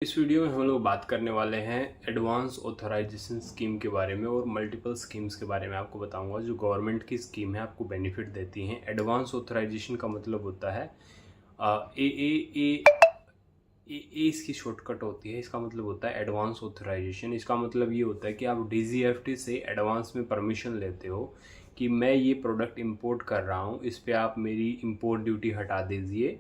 इस वीडियो में हम लोग बात करने वाले हैं एडवांस ऑथराइजेशन स्कीम के बारे में और मल्टीपल स्कीम्स के बारे में आपको बताऊंगा जो गवर्नमेंट की स्कीम है आपको बेनिफिट देती हैं। एडवांस ऑथराइजेशन का मतलब होता है ए ए ए ए इसकी शॉर्टकट होती है। इसका मतलब होता है एडवांस ऑथराइजेशन। इसका मतलब ये होता है कि आप डीजीएफटी से एडवांस में परमिशन लेते हो कि मैं ये प्रोडक्ट इंपोर्ट कर रहा हूँ, इस पर आप मेरी इंपोर्ट ड्यूटी हटा दीजिए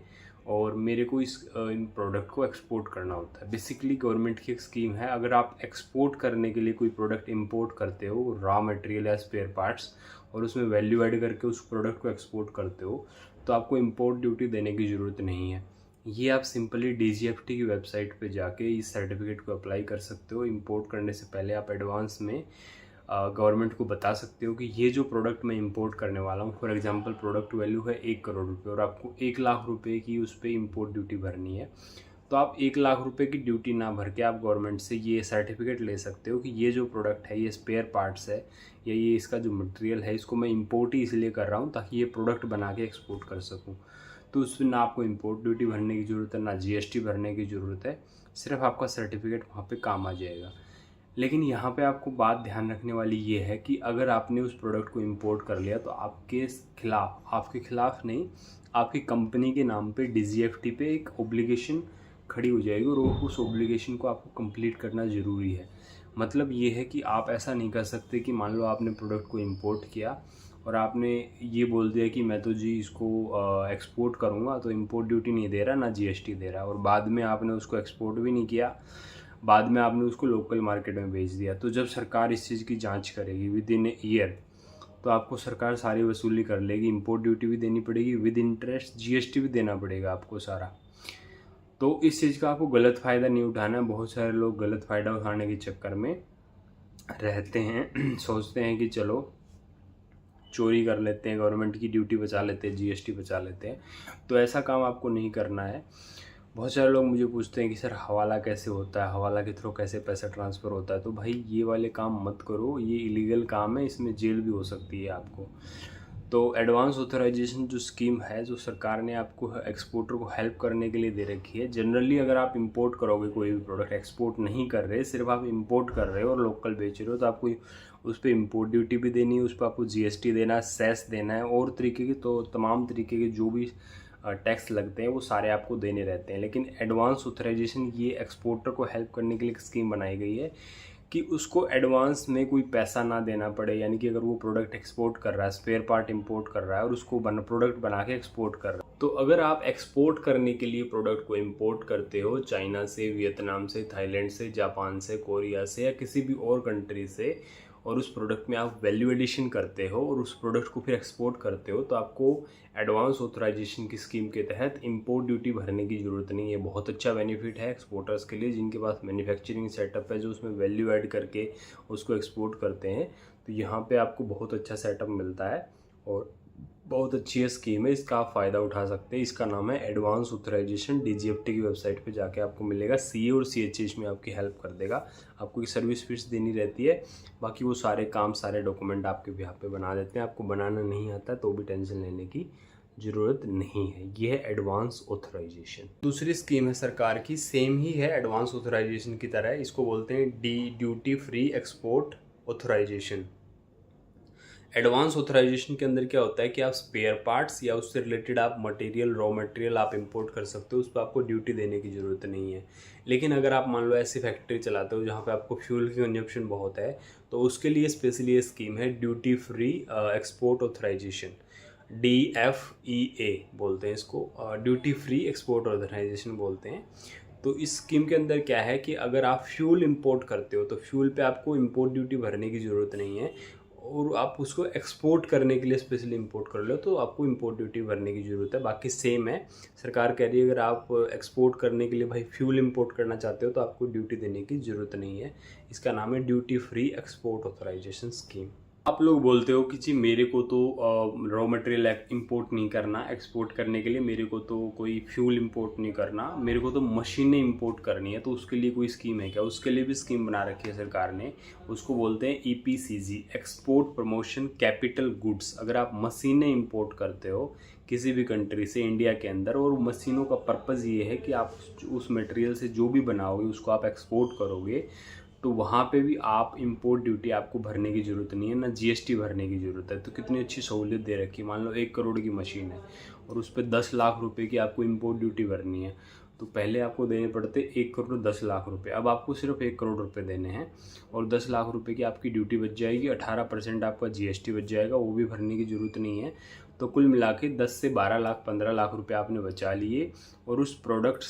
और मेरे को इन प्रोडक्ट को एक्सपोर्ट करना होता है। बेसिकली गवर्नमेंट की एक स्कीम है। अगर आप एक्सपोर्ट करने के लिए कोई प्रोडक्ट इंपोर्ट करते हो, रॉ मटेरियल या स्पेयर पार्ट्स, और उसमें वैल्यू ऐड करके उस प्रोडक्ट को एक्सपोर्ट करते हो तो आपको इंपोर्ट ड्यूटी देने की ज़रूरत नहीं है। ये आप सिंपली डीजीएफटी की वेबसाइट पे जाके इस सर्टिफिकेट को अप्लाई कर सकते हो। इंपोर्ट करने से पहले आप एडवांस में गवर्नमेंट को बता सकते हो कि ये जो प्रोडक्ट मैं इंपोर्ट करने वाला हूँ, फॉर एग्जांपल प्रोडक्ट वैल्यू है 1 करोड़ रुपये और आपको 1 लाख रुपए की उस पर इंपोर्ट ड्यूटी भरनी है, तो आप 1 लाख रुपए की ड्यूटी ना भर के आप गवर्नमेंट से ये सर्टिफिकेट ले सकते हो कि ये जो प्रोडक्ट है, ये स्पेयर पार्ट्स है या ये इसका जो मटेरियल है, इसको मैं इंपोर्ट ही इसलिए कर रहा हूँ ताकि ये प्रोडक्ट बना के एक्सपोर्ट कर सकूँ। तो उसमें ना आपको इंपोर्ट ड्यूटी भरने की ज़रूरत है, ना जीएसटी भरने की ज़रूरत है, सिर्फ आपका सर्टिफिकेट वहाँ पे काम आ जाएगा। लेकिन यहाँ पे आपको बात ध्यान रखने वाली ये है कि अगर आपने उस प्रोडक्ट को इंपोर्ट कर लिया तो आपके खिलाफ नहीं, आपकी कंपनी के नाम पे डीजीएफटी पे एक ओब्लिगेशन खड़ी हो जाएगी और उस ओब्लिगेशन को आपको कंप्लीट करना ज़रूरी है। मतलब ये है कि आप ऐसा नहीं कर सकते कि मान लो आपने प्रोडक्ट को इंपोर्ट किया और आपने ये बोल दिया कि मैं तो जी इसको एक्सपोर्ट करूँगा तो इंपोर्ट ड्यूटी नहीं दे रहा, ना जीएसटी दे रहा, और बाद में आपने उसको एक्सपोर्ट भी नहीं किया, बाद में आपने उसको लोकल मार्केट में बेच दिया। तो जब सरकार इस चीज़ की जांच करेगी विद इन ए ईयर, तो आपको सरकार सारी वसूली कर लेगी, इंपोर्ट ड्यूटी भी देनी पड़ेगी, विद इंटरेस्ट जीएसटी भी देना पड़ेगा आपको सारा। तो इस चीज़ का आपको गलत फ़ायदा नहीं उठाना है। बहुत सारे लोग गलत फ़ायदा उठाने के चक्कर में रहते हैं सोचते हैं कि चलो चोरी कर लेते हैं, गवर्नमेंट की ड्यूटी बचा लेते हैं, जीएसटी बचा लेते हैं। तो ऐसा काम आपको नहीं करना है। बहुत सारे लोग मुझे पूछते हैं कि सर हवाला कैसे होता है, हवाला के थ्रू कैसे पैसा ट्रांसफ़र होता है। तो भाई ये वाले काम मत करो, ये इलीगल काम है, इसमें जेल भी हो सकती है आपको। तो एडवांस ऑथराइजेशन जो स्कीम है, जो सरकार ने आपको एक्सपोर्टर को हेल्प करने के लिए दे रखी है। जनरली अगर आप इंपोर्ट करोगे कोई भी प्रोडक्ट, एक्सपोर्ट नहीं कर रहे, सिर्फ आप इंपोर्ट कर रहे हो और लोकल बेच रहे हो, तो आपको उस पर इंपोर्ट ड्यूटी भी देनी है, उस पर आपको जीएसटी देना है, सेस देना है, और तरीके की तो तमाम तरीके के जो भी टैक्स लगते हैं वो सारे आपको देने रहते हैं। लेकिन एडवांस ऑथराइजेशन ये एक्सपोर्टर को हेल्प करने के लिए एक स्कीम बनाई गई है कि उसको एडवांस में कोई पैसा ना देना पड़े। यानी कि अगर वो प्रोडक्ट एक्सपोर्ट कर रहा है, स्पेयर पार्ट इंपोर्ट कर रहा है और उसको प्रोडक्ट बना के एक्सपोर्ट कर रहा है, तो अगर आप एक्सपोर्ट करने के लिए प्रोडक्ट को इंपोर्ट करते हो चाइना से, वियतनाम से, थाईलैंड से, जापान से, कोरिया से या किसी भी और कंट्री से, और उस प्रोडक्ट में आप वैल्यू एडिशन करते हो और उस प्रोडक्ट को फिर एक्सपोर्ट करते हो, तो आपको एडवांस ऑथराइजेशन की स्कीम के तहत इंपोर्ट ड्यूटी भरने की ज़रूरत नहीं है। बहुत अच्छा बेनिफिट है एक्सपोर्टर्स के लिए जिनके पास मैन्युफैक्चरिंग सेटअप है, जो उसमें वैल्यू ऐड करके उसको एक्सपोर्ट करते हैं। तो यहाँ पे आपको बहुत अच्छा सेटअप मिलता है और बहुत अच्छी है स्कीम है, इसका आप फ़ायदा उठा सकते हैं। इसका नाम है एडवांस ऑथराइजेशन। डीजीएफटी की वेबसाइट पे जाके आपको मिलेगा। सीए और सीएचए में आपकी हेल्प कर देगा। आपको एक सर्विस फीस देनी रहती है, बाकी वो सारे काम, सारे डॉक्यूमेंट आपके बिहाफ पे बना देते हैं। आपको बनाना नहीं आता तो भी टेंशन लेने की ज़रूरत नहीं है। ये है एडवांस ऑथराइजेशन। दूसरी स्कीम है सरकार की, सेम ही है एडवांस ऑथराइजेशन की तरह। इसको बोलते हैं duty free export authorisation. Advance authorisation के अंदर क्या होता है कि आप स्पेयर पार्ट्स या उससे रिलेटेड आप मटेरियल, रॉ मटेरियल आप इंपोर्ट कर सकते हो, उस पर आपको ड्यूटी देने की ज़रूरत नहीं है। लेकिन अगर आप मान लो ऐसी फैक्ट्री चलाते हो जहाँ पे आपको फ्यूल की कंजप्शन बहुत है, तो उसके लिए स्पेशली ये स्कीम है duty free export authorisation. DFEA बोलते हैं इसको, ड्यूटी फ्री एक्सपोर्ट ऑथराइजेशन बोलते हैं। तो इस स्कीम के अंदर क्या है कि अगर आप फ्यूल इंपोर्ट करते हो तो फ्यूल पे आपको इंपोर्ट ड्यूटी भरने की ज़रूरत नहीं है, और आप उसको एक्सपोर्ट करने के लिए स्पेशली इंपोर्ट कर लो तो आपको इंपोर्ट ड्यूटी भरने की ज़रूरत है। बाकी सेम है। सरकार कह रही है अगर आप एक्सपोर्ट करने के लिए भाई फ्यूल इंपोर्ट करना चाहते हो तो आपको ड्यूटी देने की ज़रूरत नहीं है। इसका नाम है duty free export authorisation scheme. आप लोग बोलते हो कि जी मेरे को तो रॉ मटेरियल इंपोर्ट नहीं करना, एक्सपोर्ट करने के लिए मेरे को तो कोई फ्यूल इंपोर्ट नहीं करना, मेरे को तो मशीनें इंपोर्ट करनी है, तो उसके लिए कोई स्कीम है क्या? उसके लिए भी स्कीम बना रखी है सरकार ने। उसको बोलते हैं EPCG, export promotion capital goods. अगर आप मशीनें इंपोर्ट करते हो किसी भी कंट्री से इंडिया के अंदर, और मशीनों का पर्पज़ ये है कि आप उस मटेरियल से जो भी बनाओगे उसको आप एक्सपोर्ट करोगे, तो वहाँ पे भी आप इंपोर्ट ड्यूटी आपको भरने की ज़रूरत नहीं है, ना GST भरने की ज़रूरत है। तो कितनी अच्छी सहूलियत दे रखी है। मान लो 1 करोड़ की मशीन है और उस पर 10 लाख रुपए की आपको इंपोर्ट ड्यूटी भरनी है, तो पहले आपको देने पड़ते 1 करोड़ 10 लाख रुपए, अब आपको सिर्फ 1 करोड़ रुपए देने हैं और 10 लाख रुपए की आपकी ड्यूटी बच जाएगी, 18% आपका GST बच जाएगा, वो भी भरने की ज़रूरत नहीं है। तो कुल मिला के 10 से 12 लाख 15 लाख रुपए आपने बचा लिए। और उस प्रोडक्ट,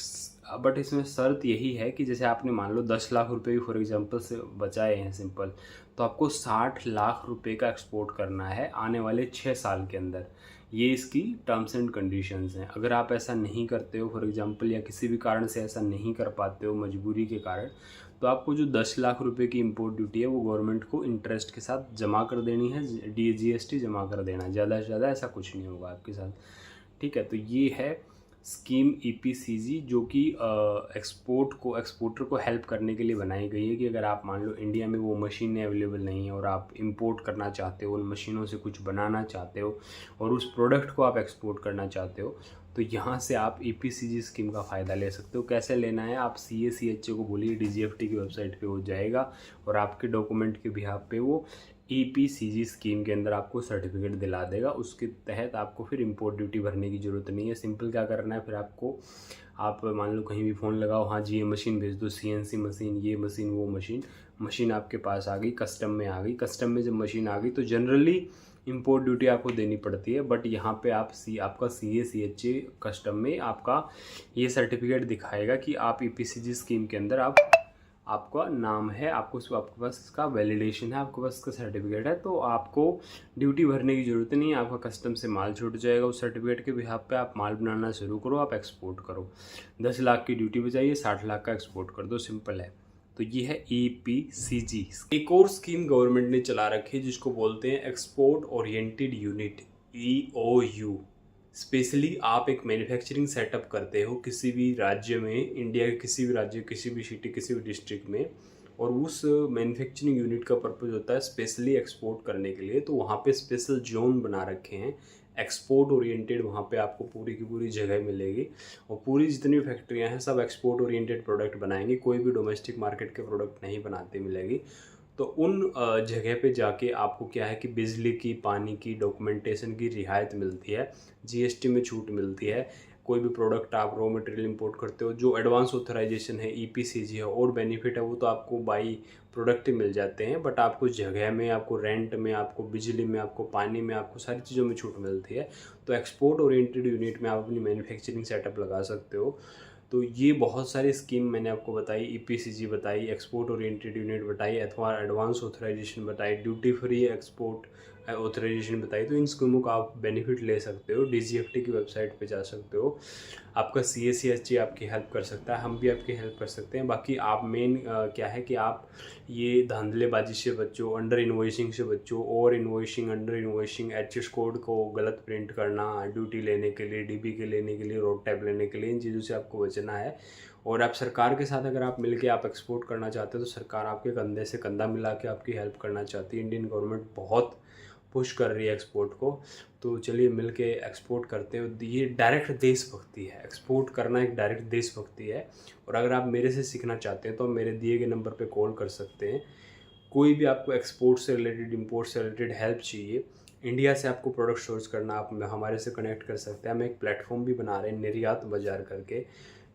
बट इसमें शर्त यही है कि जैसे आपने मान लो 10 लाख रुपए भी फॉर एग्जांपल से बचाए हैं सिंपल, तो आपको 60 लाख रुपए का एक्सपोर्ट करना है आने वाले 6 साल के अंदर। ये इसकी टर्म्स एंड कंडीशंस हैं। अगर आप ऐसा नहीं करते हो फॉर एग्जांपल, या किसी भी कारण से ऐसा नहीं कर पाते हो मजबूरी के कारण, तो आपको जो 10 लाख रुपए की इंपोर्ट ड्यूटी है वो गवर्नमेंट को इंटरेस्ट के साथ जमा कर देनी है, GST जमा कर देना, ज़्यादा से ज़्यादा, ऐसा कुछ नहीं होगा आपके साथ। ठीक है, तो ये है स्कीम EPCG, जो कि एक्सपोर्टर को हेल्प करने के लिए बनाई गई है कि अगर आप मान लो इंडिया में वो मशीनें अवेलेबल नहीं है और आप इंपोर्ट करना चाहते हो, उन मशीनों से कुछ बनाना चाहते हो और उस प्रोडक्ट को आप एक्सपोर्ट करना चाहते हो, तो यहाँ से आप EPCG स्कीम का फ़ायदा ले सकते हो। कैसे लेना है? आप CA-CHA को बोलिए, DGFT की वेबसाइट पे हो जाएगा और आपके डॉक्यूमेंट के बिहाफ पे वो EPCG स्कीम के अंदर आपको सर्टिफिकेट दिला देगा। उसके तहत आपको फिर इंपोर्ट ड्यूटी भरने की ज़रूरत नहीं है। सिंपल क्या करना है, फिर आपको, आप मान लो कहीं भी फ़ोन लगाओ, हाँ जी ये मशीन भेज दो, CNC मशीन, ये मशीन, वो मशीन आपके पास आ गई, कस्टम में आ गई। कस्टम में जब मशीन आ गई तो जनरली इंपोर्ट ड्यूटी आपको देनी पड़ती है, बट यहाँ पे आपका CA-CHA कस्टम में आपका ये सर्टिफिकेट दिखाएगा कि आप EPCG स्कीम के अंदर आपका नाम है, आपके पास इसका वैलिडेशन है, आपके पास इसका सर्टिफिकेट है, तो आपको ड्यूटी भरने की ज़रूरत नहीं है। आपका कस्टम से माल छूट जाएगा, उस सर्टिफिकेट के बिहाफ पे आप माल बनाना शुरू करो, आप एक्सपोर्ट करो। 10 लाख की ड्यूटी बचाइए, 60 लाख का एक्सपोर्ट कर दो, सिंपल है। तो ये है EPCG। एक और स्कीम गवर्नमेंट ने चला रखी है जिसको बोलते हैं export oriented unit, EOU। Specially आप एक मैन्युफैक्चरिंग सेटअप करते हो किसी भी राज्य में, इंडिया के किसी भी राज्य, किसी भी सिटी, किसी भी डिस्ट्रिक्ट में, और उस मैन्युफैक्चरिंग यूनिट का पर्पज़ होता है स्पेशली एक्सपोर्ट करने के लिए, तो वहाँ पे स्पेशल जोन बना रखे हैं एक्सपोर्ट ओरिएंटेड। वहाँ पे आपको पूरी की पूरी जगह मिलेगी और पूरी जितनी फैक्ट्रियाँ हैं सब एक्सपोर्ट ओरिएंटेड प्रोडक्ट बनाएंगी, कोई भी डोमेस्टिक मार्केट के प्रोडक्ट नहीं बनाते मिलेगी। तो उन जगह पे जाके आपको क्या है कि बिजली की, पानी की, डॉक्यूमेंटेशन की रियायत मिलती है, GST में छूट मिलती है। कोई भी प्रोडक्ट आप रॉ मटेरियल इंपोर्ट करते हो, जो एडवांस ऑथराइजेशन है EPCG है, और बेनिफिट है वो तो आपको बाई प्रोडक्ट ही मिल जाते हैं, बट आपको जगह में, आपको रेंट में, आपको बिजली में, आपको पानी में, आपको सारी चीज़ों में छूट मिलती है। तो एक्सपोर्ट ओरिएंटेड यूनिट में आप अपनी मैन्युफैक्चरिंग सेटअप लगा सकते हो। तो ये बहुत सारी स्कीम मैंने आपको बताई, EPCG बताई, एक्सपोर्ट ओरिएंटेड यूनिट बताई, अथवा एडवांस ऑथराइजेशन बताई, ड्यूटी फ्री एक्सपोर्ट ऑथराइजेशन बताई। तो इन स्कीमों का आप बेनिफिट ले सकते हो। DGFT की वेबसाइट पे जा सकते हो। आपका CA-CHA आपकी हेल्प कर सकता है, हम भी आपकी हेल्प कर सकते हैं। बाकी आप मेन क्या है कि आप ये धांधलेबाजी से बचो, अंडर इन्वॉइसिंग से बचो, over invoicing, under invoicing, HS code को गलत प्रिंट करना, ड्यूटी लेने के लिए, DB के लेने के लिए, रोड टैप लेने के लिए, इन चीज़ों से आपको बचना है। और आप सरकार के साथ अगर आप मिलके आप एक्सपोर्ट करना चाहते हो तो सरकार आपके कंधे से कंधा मिला के आपकी हेल्प करना चाहती है। इंडियन गवर्नमेंट बहुत पुश कर रही है एक्सपोर्ट को, तो चलिए मिल के एक्सपोर्ट करते हो। ये डायरेक्ट देशभक्ति है, एक्सपोर्ट करना एक डायरेक्ट देशभक्ति है। और अगर आप मेरे से सीखना चाहते हैं तो मेरे दिए गए नंबर पे कॉल कर सकते हैं। कोई भी आपको एक्सपोर्ट से रिलेटेड, इंपोर्ट से रिलेटेड हेल्प चाहिए, इंडिया से आपको प्रोडक्ट सोर्स करना, आप हमारे से कनेक्ट कर सकते हैं। हम एक प्लेटफॉर्म भी बना रहे हैं, निर्यात बाजार करके,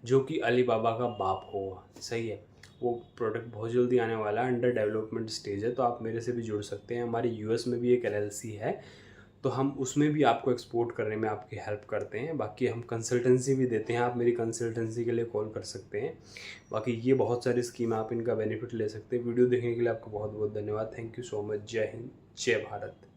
जो कि अलीबाबा का बाप होगा, सही है। वो प्रोडक्ट बहुत जल्दी आने वाला है, अंडर डेवलपमेंट स्टेज है, तो आप मेरे से भी जुड़ सकते हैं। हमारी US में भी एक LLC है, तो हम उसमें भी आपको एक्सपोर्ट करने में आपकी हेल्प करते हैं। बाकी हम कंसल्टेंसी भी देते हैं, आप मेरी कंसल्टेंसी के लिए कॉल कर सकते हैं। बाकी ये बहुत सारी स्कीम, आप इनका बेनिफिट ले सकते हैं। वीडियो देखने के लिए आपका बहुत बहुत धन्यवाद। Thank you so much. जय हिंद, जय भारत।